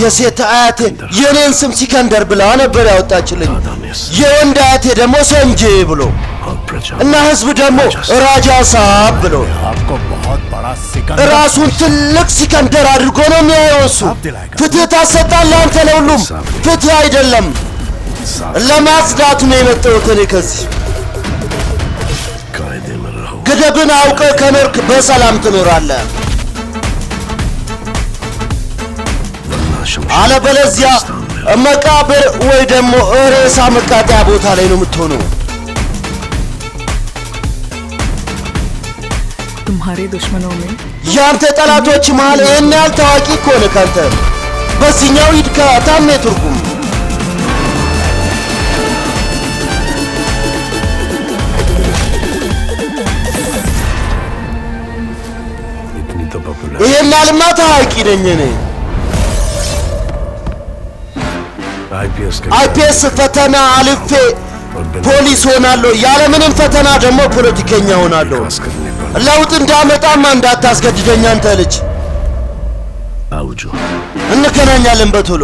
የሴት አያቴ የኔን ስም ሲከንደር ብላ ነበር ያወጣችልኝ። የወንድ አያቴ ደግሞ ሰንጄ ብሎ እና ህዝብ ደግሞ ራጃ ሳብ ብሎ ራሱን ትልቅ ሲከንደር አድርጎ ነው የሚያየው እሱ። ፍትህ ታሰጣለህ አንተ ለሁሉም። ፍትህ አይደለም ለማጽዳት ነው የመጣሁት እኔ ከዚህ። ገደብን አውቀህ ከኖርክ በሰላም ትኖራለህ። አለበለዚያ መቃብር ወይ ደግሞ ሬሳ መቃጠያ ቦታ ላይ ነው የምትሆነው። तुम्हारे दुश्मनों में ያንተ ጠላቶች መሃል ይሄን ያህል ታዋቂ እኮ ነህ ካንተ። በዚህኛው ሂድ ከታሜ ትርጉም ይሄን ያህልማ ታዋቂ ነኝ እኔ። አይፒኤስ ፈተና አልፌ ፖሊስ ሆናለሁ። ያለምንም ፈተና ደግሞ ፖለቲከኛ ሆናለሁ። ለውጥ እንዳመጣማ እንዳታስገድደኝ አንተ ልጅ። እንገናኛለን በቶሎ።